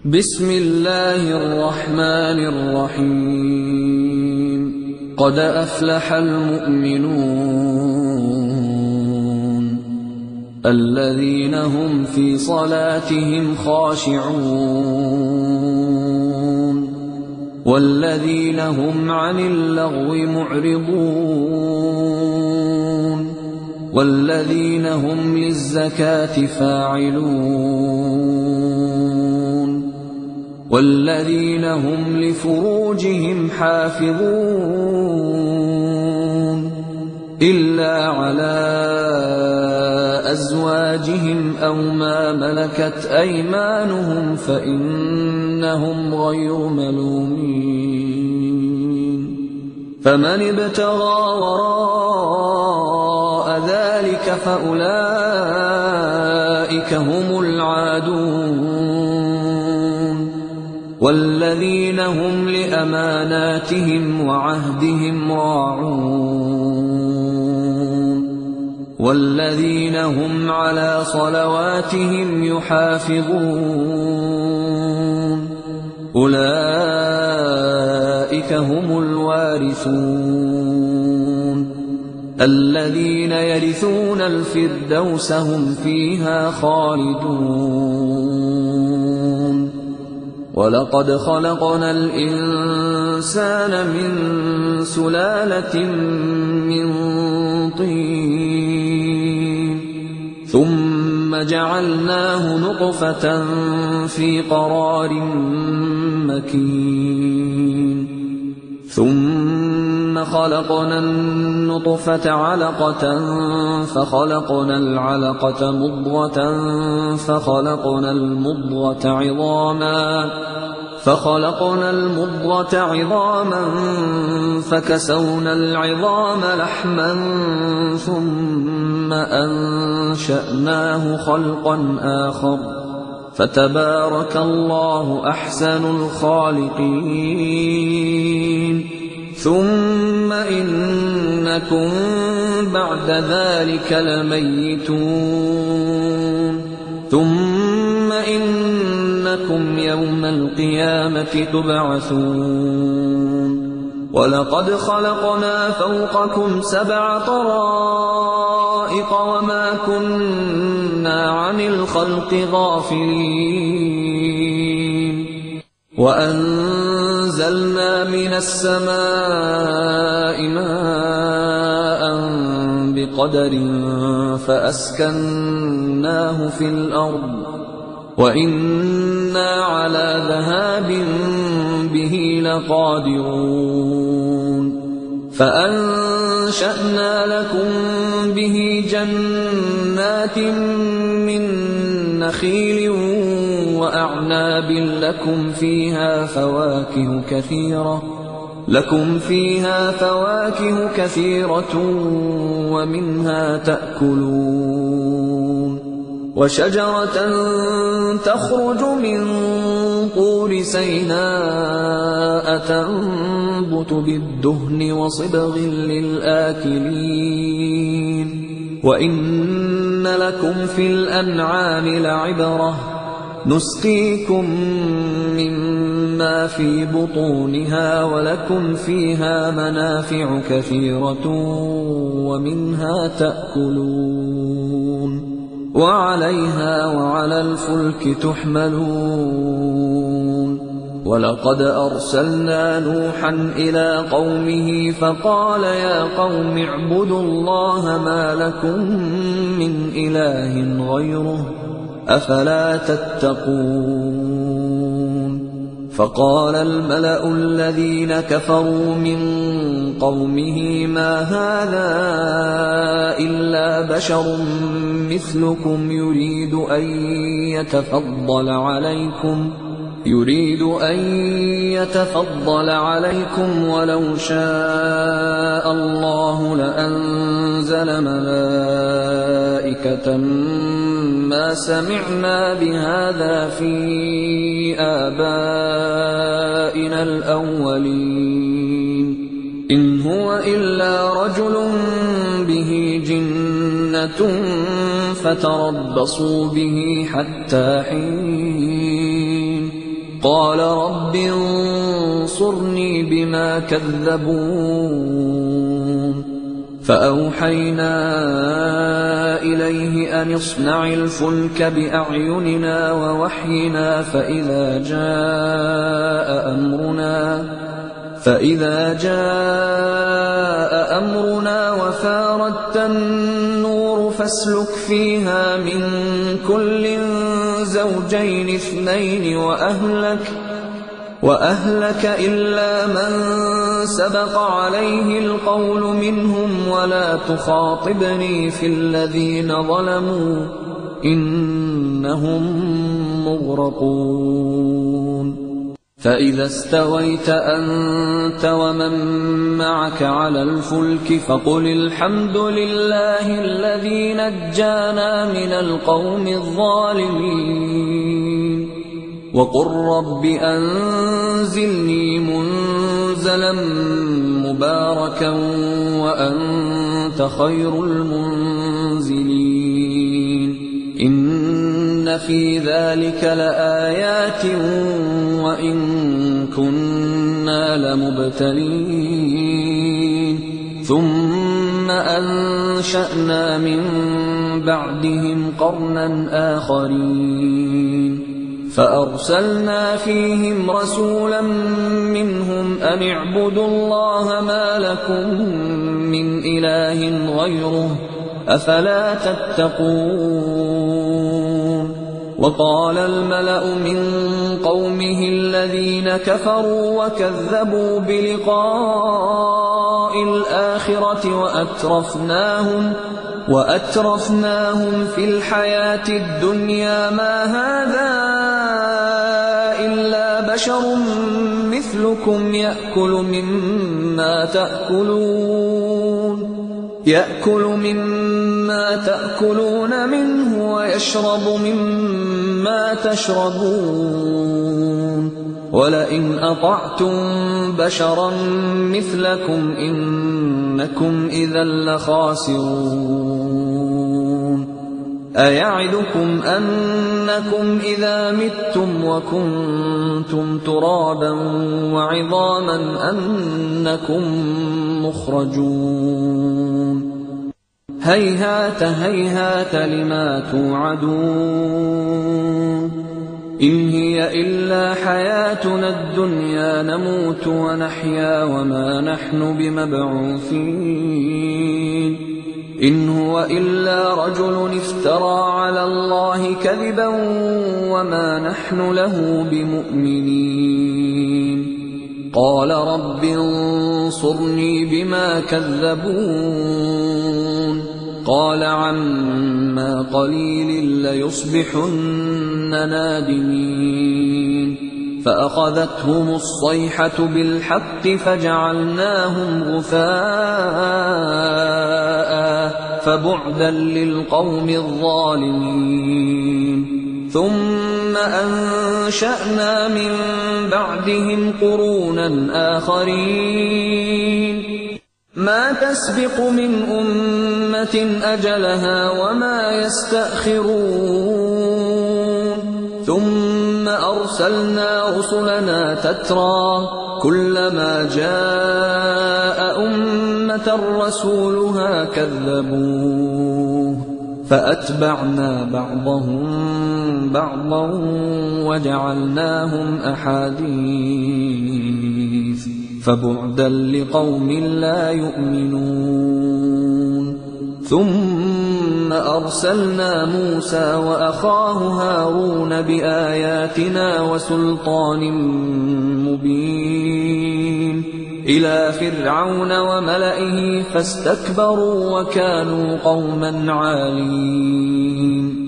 بسم الله الرحمن الرحيم قد أفلح المؤمنون الذين هم في صلاتهم خاشعون والذين هم عن اللغو معرضون والذين هم للزكاة فاعلون والذين هم لفروجهم حافظون إلا على أزواجهم أو ما ملكت أيمانهم فإنهم غير ملومين فمن ابتغى وراء ذلك فأولئك هم العادون والذين هم لأماناتهم وعهدهم راعون والذين هم على صلواتهم يحافظون أولئك هم الوارثون الذين يرثون الفردوس هم فيها خالدون ولقد خلقنا الإنسان من سلالة من طين ثم جعلناه نطفة في قرار مكين ثم خلقنا النطفة علقة فخلقنا العلقة مضغة فخلقنا المضغة عظاما فكسونا العظام لحما ثم أنشأناه خلقا آخر فتبارك الله أحسن الخالقين ثم إنكم بعد ذلك لميتون ثم إنكم يوم القيامة تبعثون ولقد خلقنا فوقكم 7 طرائق وما كنا عن الخلق غافلين وأنزلنا من السماء ماء بقدر فأسكناه في الأرض وإنا على ذهاب به لقادرون فأنشأنا لكم به جنات من نخيل وأعناب لكم فيها فواكه كثيرة ومنها تأكلون وشجرة تخرج من طور سيناء تنبت بالدهن وصبغ للآكلين وإن لكم في الأنعام لعبرة نسقيكم مما في بطونها ولكم فيها منافع كثيرة ومنها تأكلون وعليها وعلى الفلك تحملون ولقد أرسلنا نوحا إلى قومه فقال يا قوم اعبدوا الله ما لكم من إله غيره أفلا تتقون فقال الملأ الذين كفروا من قومه ما هذا إلا بشر مثلكم يريد أن يتفضل عليكم ولو شاء الله لأنزل ملائكة ما سمعنا بهذا في آبائنا الأولين إن هو إلا رجل به جنة فتربصوا به حتى حين قال رب انصرني بما كذبون فأوحينا إليه أن اصنع الفلك بأعيننا ووحينا فإذا جاء أمرنا وفاردت النور فاسلك فيها من كل زوجين اثنين وأهلك إلا من سبق عليه القول منهم ولا تخاطبني في الذين ظلموا إنهم مغرقون فإذا استويت أنت ومن معك على الفلك فقل الحمد لله الذي نجانا من القوم الظالمين وقل رب أنزلني منزلا مباركا وأنت خير المنزلين إن في ذلك لآيات وإن كنا لمبتلين ثم أنشأنا من بعدهم قرنا آخرين فأرسلنا فيهم رسولا منهم أن اعبدوا الله ما لكم من إله غيره أفلا تتقون وقال الملأ من قومه الذين كفروا وكذبوا بلقاء الآخرة وأترفناهم في الحياة الدنيا ما هذا إلا بشر مثلكم يأكل مما تأكلون منه ويشرب مما تشربون ولئن أطعتم بشرا مثلكم إنكم إذا لخاسرون أيعدكم أنكم إذا متم وكنتم ترابا وعظاما أنكم مخرجون هيهات هيهات لما توعدون إن هي إلا حياتنا الدنيا نموت ونحيا وما نحن بمبعوثين إن هو إلا رجل افترى على الله كذبا وما نحن له بمؤمنين قال رب انصرني بما كذبون قال عما قليل ليصبحن نادمين فأخذتهم الصيحة بالحق فجعلناهم غثاء فبعدا للقوم الظالمين ثم أنشأنا من بعدهم قرونا آخرين ما تسبق من أمة أجلها وما يستأخرون ثم أرسلنا رسلنا تترى كلما جاء أمة رسولها كذبوه فأتبعنا بعضهم بعضا وجعلناهم أحاديث فبعدا لقوم لا يؤمنون ثم أرسلنا موسى وأخاه هارون بآياتنا وسلطان مبين إلى فرعون وملئه فاستكبروا وكانوا قوما عالين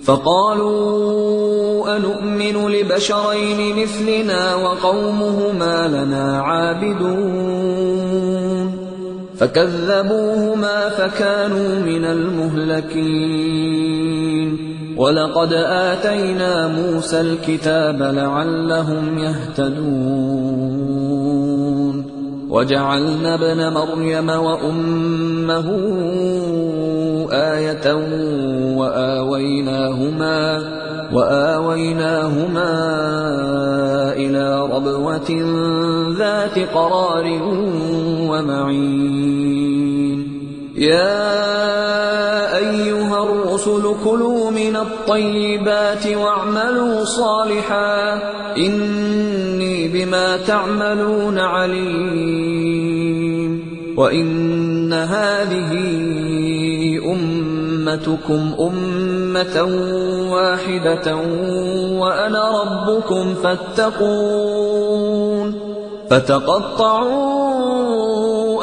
فقالوا أنؤمن لبشرين مثلنا وقومهما لنا عابدون فكذبوهما فكانوا من المهلكين ولقد آتينا موسى الكتاب لعلهم يهتدون وجعلنا ابن مريم وأمه آية وآويناهما إلى ربوة ذات قرار ومعين يا أيها الرسل كلوا من الطيبات واعملوا صالحا إني بما تعملون عليم وإن هذه أمتكم أمة واحدة وأنا ربكم فاتقون فتقطعوا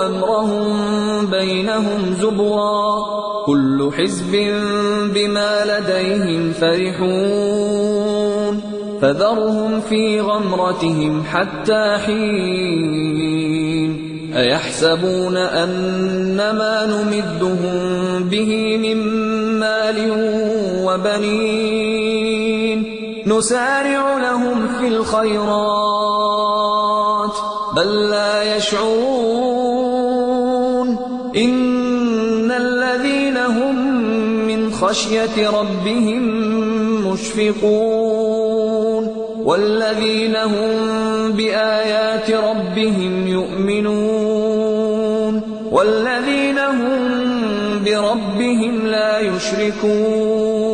أمرهم بينهم زبرا كل حزب بما لديهم فرحون فذرهم في غمرتهم حتى حين أيحسبون أنما نمدهم به من مال وبنين نسارع لهم في الخيرات بل لا يشعرون إن الذين هم من خشية ربهم مشفقون والذين هم بآيات ربهم يؤمنون والذين هم بربهم لا يشركون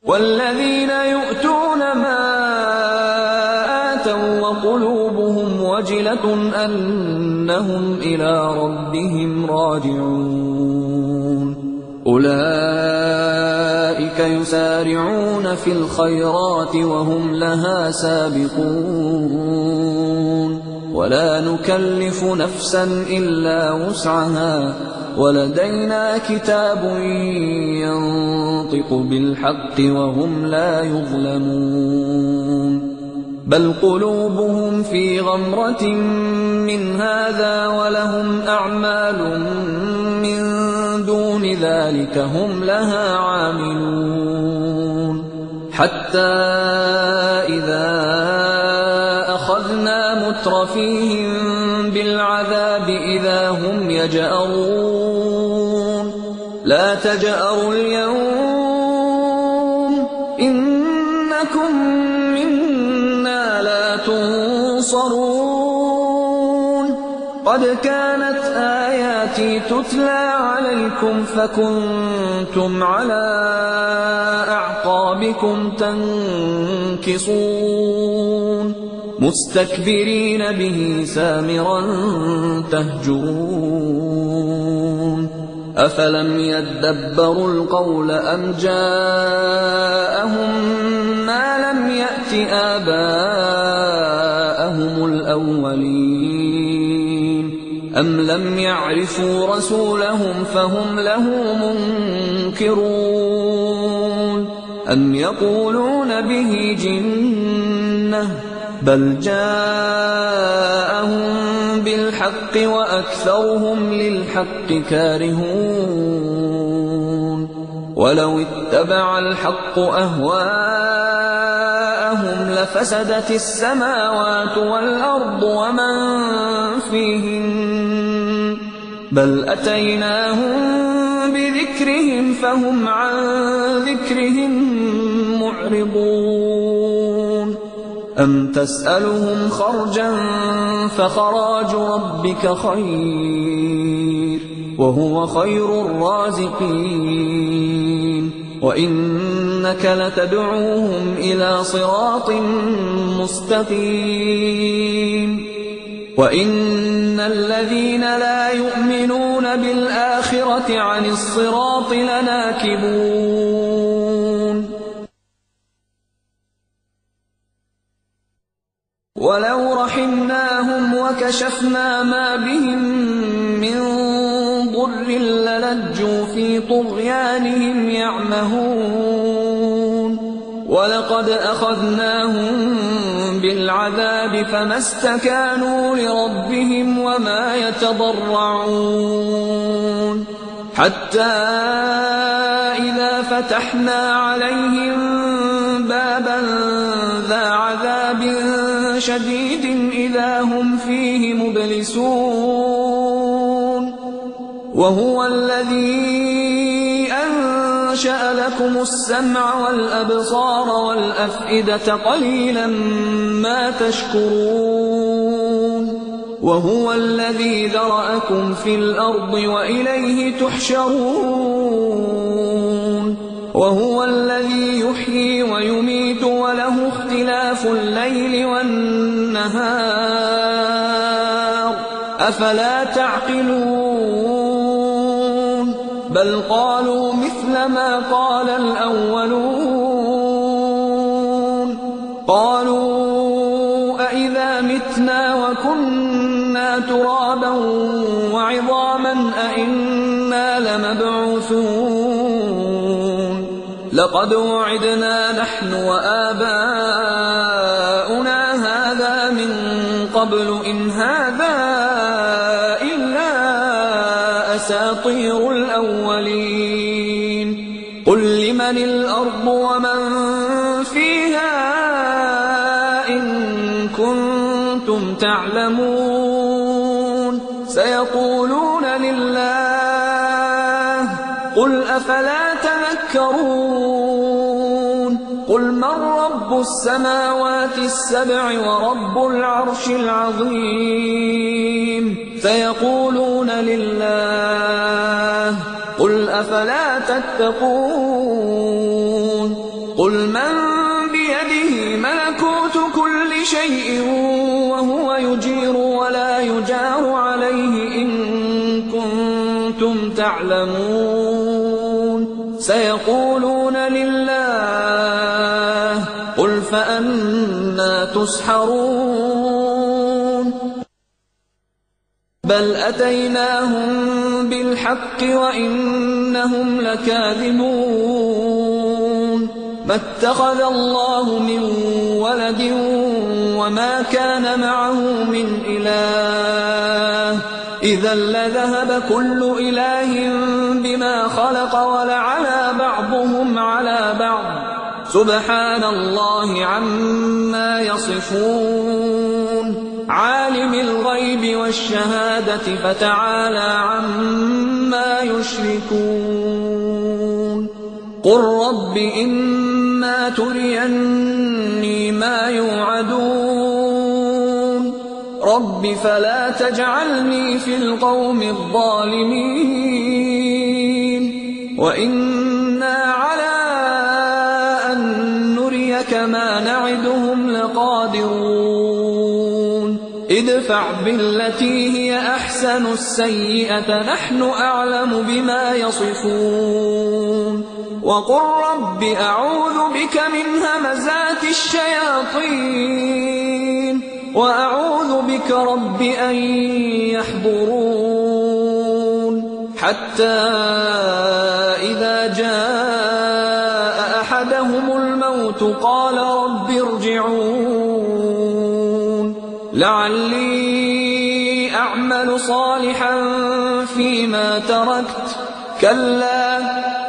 والذين يؤتون ما آتوا وقلوبهم وجلة أنهم إلى ربهم راجعون أولئك يسارعون في الخيرات وهم لها سابقون ولا نكلف نفسا إلا وسعها ولدينا كتاب ينطق بالحق وهم لا يظلمون بل قلوبهم في غمرة من هذا ولهم أعمال من دون ذلك هم لها عاملون حتى إذا أخذنا مترفيهم بالعذاب إذا هم يجأرون لا تجأروا اليوم إنكم منا لا تنصرون قد كانت آياتي تتلى عليكم فكنتم على أعقابكم تنكصون مستكبرين به سامرا تهجرون أفلم يدبروا القول أم جاءهم ما لم يأت آباءهم الأولين أم لم يعرفوا رسولهم فهم له منكرون أم يقولون به جنة بل جاءهم بالحق وأكثرهم للحق كارهون ولو اتبع الحق أهواءهم لفسدت السماوات والأرض ومن فيهن بل أتيناهم بذكرهم فهم عن ذكرهم معرضون أم تسألهم خرجا فخراج ربك خير وهو خير الرازقين وإنك لتدعوهم إلى صراط مستقيم وإن الذين لا يؤمنون بالآخرة عن الصراط لناكبون ولو رحمناهم وكشفنا ما بهم من ضر للجوا في طغيانهم يعمهون ولقد أخذناهم بالعذاب فما استكانوا لربهم وما يتضرعون حتى إذا فتحنا عليهم بابا ذا عذاب شديد إذا هم فيه مبلسون وهو الذي أنزل أنشأ لكم السمع والأبصار والأفئدة قليلا ما تشكرون وهو الذي ذرأكم في الأرض وإليه تحشرون وهو الذي يحيي ويميت وله اختلاف الليل والنهار أفلا تعقلون بل قالوا مثل ما قال الأولون قالوا أئذا متنا وكنا ترابا وعظاما أئنا لمبعوثون لقد وعدنا نحن وآباؤنا هذا من قبل إن هذا إلا أساطير الأولين قل لمن الأرض ومن فيها إن كنتم تعلمون سيقولون لله قل أفلا تذكرون قل من رب السماوات السبع ورب العرش العظيم سيقولون لله قل أفلا تتقون قل من بيده ملكوت كل شيء وهو يجير ولا يجار عليه إن كنتم تعلمون سيقولون لله قل فأنى تسحرون بل أتيناهم بالحق وإنهم لكاذبون ما اتخذ الله من ولد وما كان معه من إله إذا لذهب كل إله بما خلق ولعلى بعضهم على بعض سبحان الله عما يصفون عالم الغيب والشهادة فتعالى عما يشركون قل رب إما تريني ما يوعدون رب فلا تجعلني في القوم الظالمين وإنا على أن نريك ما نعدهم لقادرون ادفع بالتي هي أحسن السيئة نحن أعلم بما يصفون وقل رب أعوذ بك من همزات الشياطين وأعوذ بك رب أن يحضرون حتى إذا جاء أحدهم الموت قال رب ارجعون لعلي أعمل صالحا فيما تركت كلا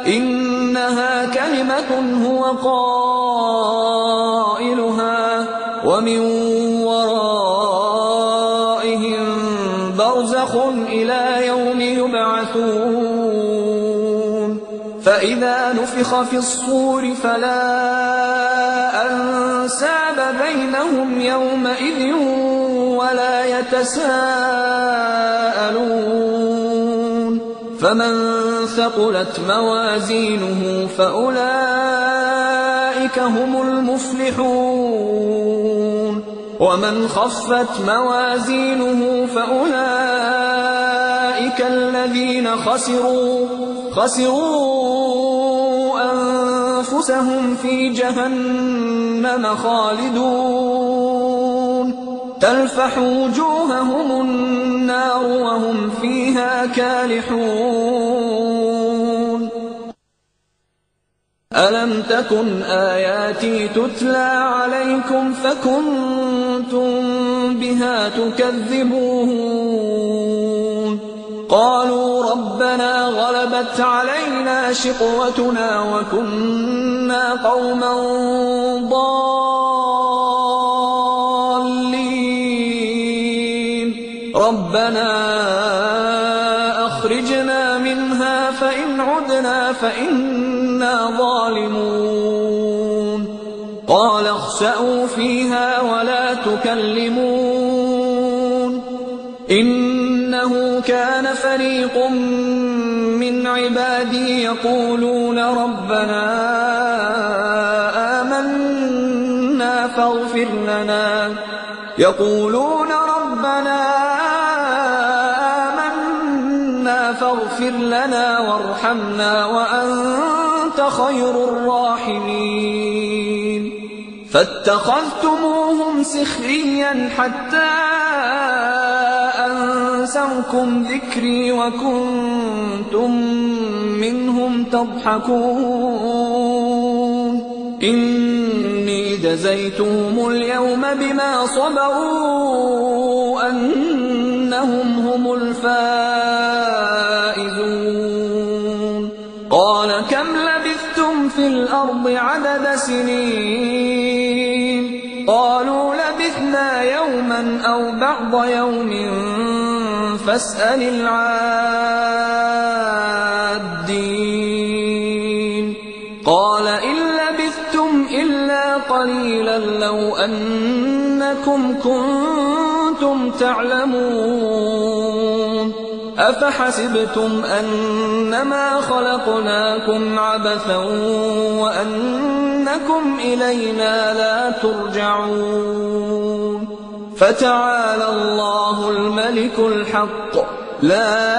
إنها كلمة هو قائلها ومن ورائهم برزخ إلى يوم يبعثون فإذا نفخ في الصور فلا أنساب بينهم يومئذ ولا يتساءلون فمن ثقلت موازينه فأولئك هم المفلحون ومن خفت موازينه فأولئك الذين خسروا أنفسهم في جهنم خالدون تلفح وجوههم النار وهم فيها كالحون ألم تكن آياتي تتلى عليكم فكنتم بها تكذبون قالوا ربنا غلبت علينا شقوتنا وكنا قوما ضالين ربنا أخرجنا منها فإن عدنا فإنا إنا ظالمون قال اخسأوا فيها ولا تكلمون إنه كان فريق من عبادي يقولون ربنا آمنا فاغفر لنا وارحمنا وأنت خير الراحمين فاتخذتموهم سخريا حتى أنسوكم ذكري وكنتم منهم تضحكون إني جزيتهم اليوم بما صبروا أنهم هم الفائزون قال كم لبثتم في الأرض عدد سنين قالوا لبثنا يوما أو بعض يوم فاسأل العادين قال إن لبثتم إلا قليلا لو أنكم كنتم تعلمون أفحسبتم أنما خلقناكم عبثا وأنكم إلينا لا ترجعون فتعالى الله الملك الحق لا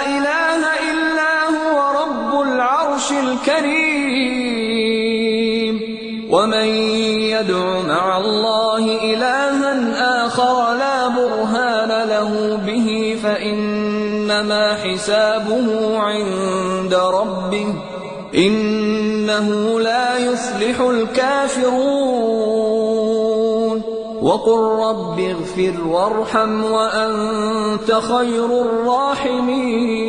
إله إلا هو رب العرش الكريم ومن يدع مع الله إلها آخر لا برهان له به فإنما حسابه عند ربه إنه لا يفلح الكافرون وقل رب اغفر وارحم وأنت خير الراحمين